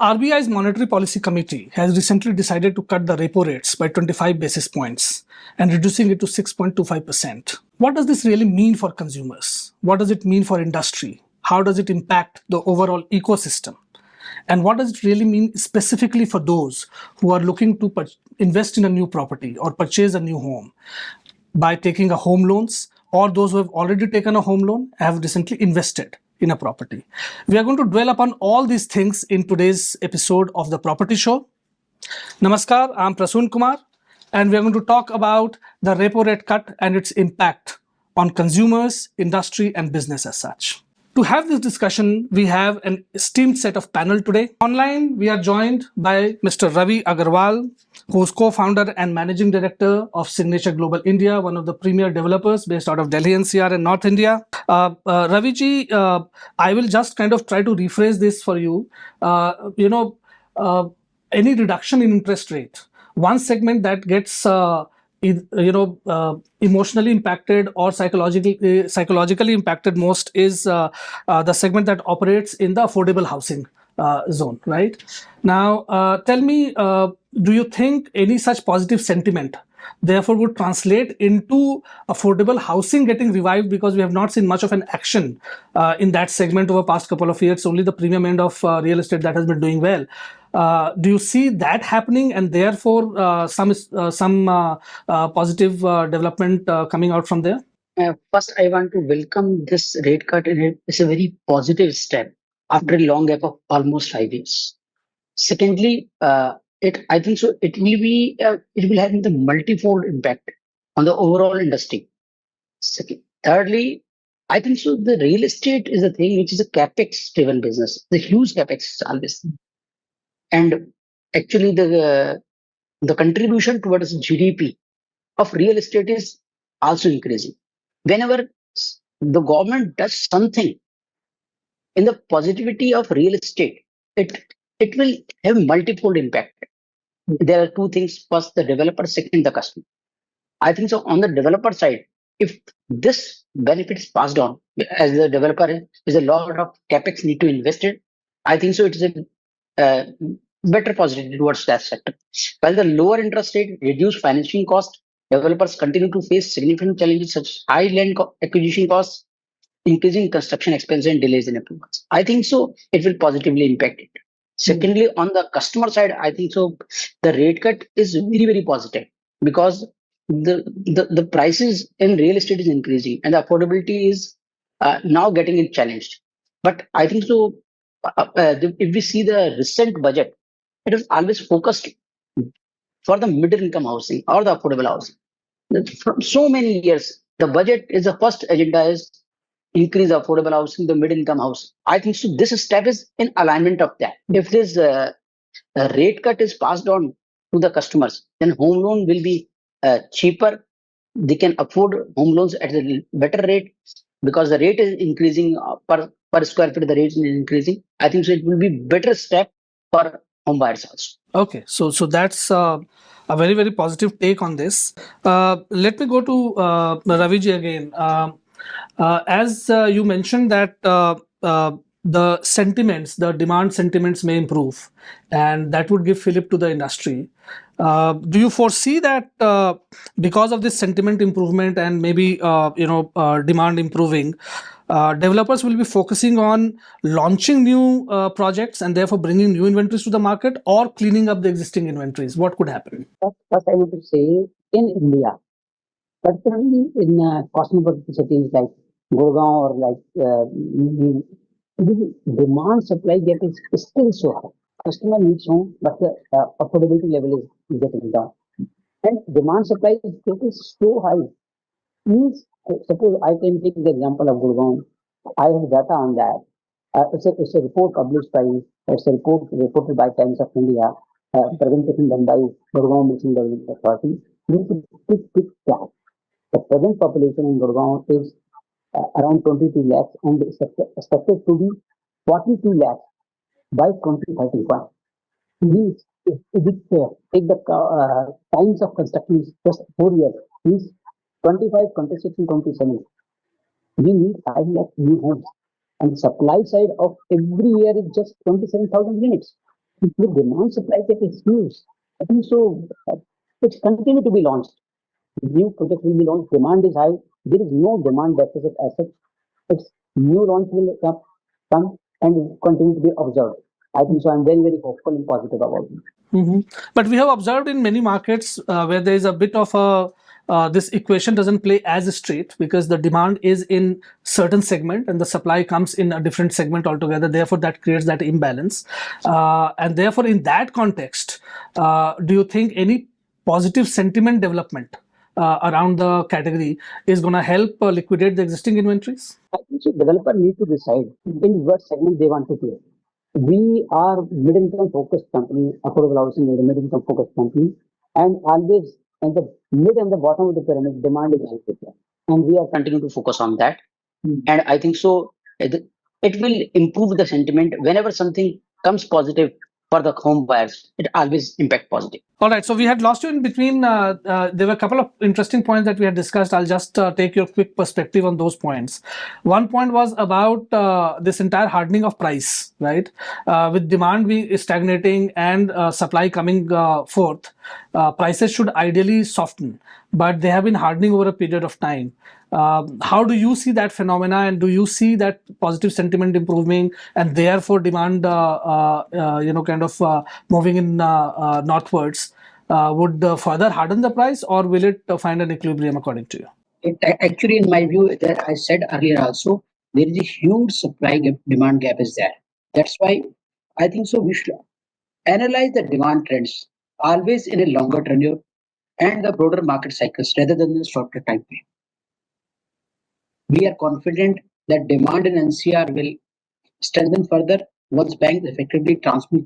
RBI's Monetary Policy Committee has recently decided to cut the repo rates by 25 basis points and reducing it to 6.25%. What does this really mean for consumers? What does it mean for industry? How does it impact the overall ecosystem? And what does it really mean specifically for those who are looking to invest in a new property or purchase a new home by taking a home loans, or those who have already taken a home loan have recently invested in a property? We are going to dwell upon all these things in today's episode of The Property Show. Namaskar, I'm Prasoon Kumar, and we are going to talk about the repo rate cut and its impact on consumers, industry, and business as such. To have this discussion, we have an esteemed set of panel today. Online, we are joined by Mr. Ravi Aggarwal, who is co-founder and managing director of Signature Global India, one of the premier developers based out of Delhi NCR and North India. Ravi ji, I will just kind of try to rephrase this for you. Any reduction in interest rate, one segment that gets emotionally impacted or psychologically impacted most is the segment that operates in the affordable housing zone, right? Now, tell me, do you think any such positive sentiment therefore would translate into affordable housing getting revived? Because we have not seen much of an action in that segment over the past couple of years. Only the premium end of real estate that has been doing well. Do you see that happening, and therefore some positive development coming out from there? First, I want to welcome this rate cut. It's a very positive step after a long gap of almost 5 years. Secondly, I think so. It will have the multifold impact on the overall industry. Thirdly, I think so. The real estate is a thing which is a capex-driven business. The huge capex always. And actually, the contribution towards GDP of real estate is also increasing. Whenever the government does something in the positivity of real estate, it will have multifold impact. There are two things: first, the developer; second, the customer. I think so. On the developer side, if this benefit is passed on, as the developer is a lot of capex need to invest in, I think so. It is a better positive towards that sector. While the lower interest rate reduce financing cost, developers continue to face significant challenges such as high land acquisition costs, increasing construction expenses, and delays in approvals. I think so. It will positively impact it. Secondly, on the customer side, I think so. The rate cut is very, very positive because the prices in real estate is increasing and the affordability is now getting it challenged. But I think so. If we see the recent budget, it is always focused for the middle income housing or the affordable housing. From so many years, the budget is the first agenda is increase affordable housing, the middle income housing. I think so. This step is in alignment of that. If this rate cut is passed on to the customers, then home loan will be cheaper. They can afford home loans at a better rate because the rate is increasing per square feet. The rate is increasing. I think so. It will be better step for home buyers also. Okay, so that's a very, very positive take on this. Let me go to Raviji again. As you mentioned that the sentiments, the demand sentiments may improve, and that would give fillip to the industry. Do you foresee that because of this sentiment improvement and maybe demand improving, developers will be focusing on launching new projects and therefore bringing new inventories to the market, or cleaning up the existing inventories? What could happen? First, I want to say in India, particularly in cosmopolitan cities like Gurgaon or like the demand supply gap is still so high. Customer needs home, but the affordability level is getting down. And demand supply is getting so high. Means, suppose I can take the example of Gurgaon. I have data on that. It's a report published by, it's a report reported by Times of India, presentation done by Gurgaon Municipal Development Authority. This is a big gap. The present population in Gurgaon is around 22 lakhs and is expected to be 42 lakhs by 2031. Means if we take the times of construction is just 4 years, means 25, 26, and 27. We need 5 lakh new homes. And the supply side of every year is just 27,000 units. The demand supply gap is huge. I think so. It's continue to be launched. New projects will be launched. Demand is high. There is no demand deficit as such. Its new launch will come and continue to be observed. I think so. I'm very, very hopeful and positive about it. But we have observed in many markets where there is a bit of a this equation doesn't play as straight because the demand is in certain segment and the supply comes in a different segment altogether. Therefore, that creates that imbalance. And therefore, in that context, do you think any positive sentiment development around the category is going to help liquidate the existing inventories? I think so. Developer need to decide in what segment they want to play. We are mid-income focused company, affordable housing is a mid-income focused company, and always in the mid and the bottom of the pyramid, demand is high. And we are continuing to focus on that. And I think so. It will improve the sentiment whenever something comes positive for the home buyers. It always impact positive. All right. So we had lost you in between. There were a couple of interesting points that we had discussed. I'll just take your quick perspective on those points. One point was about this entire hardening of price, right? With demand being stagnating and supply coming forth, prices should ideally soften, but they have been hardening over a period of time. How do you see that phenomena, and do you see that positive sentiment improving, and therefore demand, kind of moving in northwards? Would further harden the price, or will it find an equilibrium according to you? Actually, in my view, that I said earlier also, there is a huge supply gap, demand gap is there. That's why I think so. We should analyze the demand trends always in a longer tenure and the broader market cycles rather than the shorter time frame. We are confident that demand in NCR will strengthen further once banks effectively transmit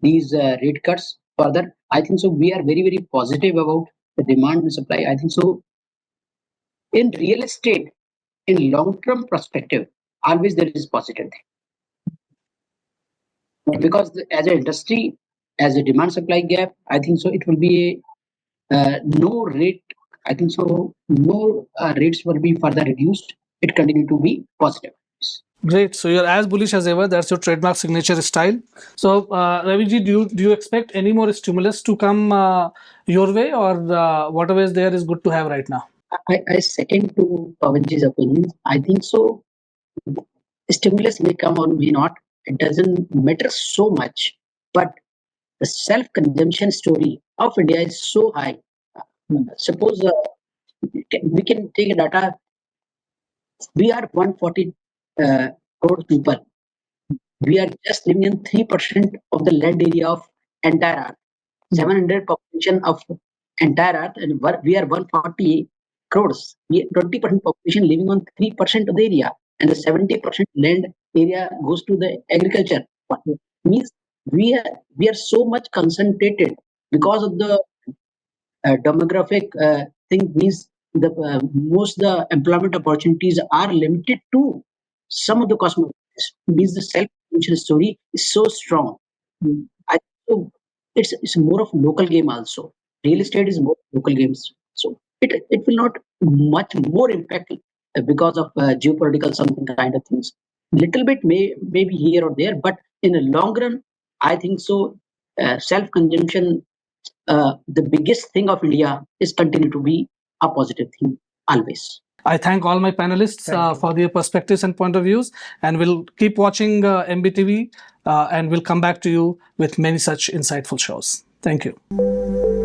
these rate cuts further. I think so. We are very, very positive about the demand and supply. I think so. In real estate, in long-term perspective, always there is positive thing. Because as an industry, as a demand supply gap, I think so. It will be a no rate. I think so. No rates will be further reduced. It continue to be positive. Great. So you're as bullish as ever. That's your trademark signature style. So, Ravi ji, do you expect any more stimulus to come your way, or whatever is there is good to have right now? I second to Pavanji's opinion. I think so. Stimulus may come or may not. It doesn't matter so much. But the self-consumption story of India is so high. Suppose we can take a data. We are 140 crore people. We are just living in 3% of the land area of entire Earth. 700 population of entire Earth, and we are 140 crores. 20% population living on 3% of the area, and the 70% land area goes to the agriculture. Means we are so much concentrated because of the demographic thing. Means the most the employment opportunities are limited to some of the cosmetics. Means the self-consumption story is so strong. I think it's more of local game also. Real estate is more local games, so it will not much more impact because of geopolitical something kind of things. Little bit maybe here or there, but in the long run, I think so. Self-consumption, the biggest thing of India, is continue to be a positive thing always. I thank all my panelists for their perspectives and point of views, and we'll keep watching MBTV, and we'll come back to you with many such insightful shows. Thank you.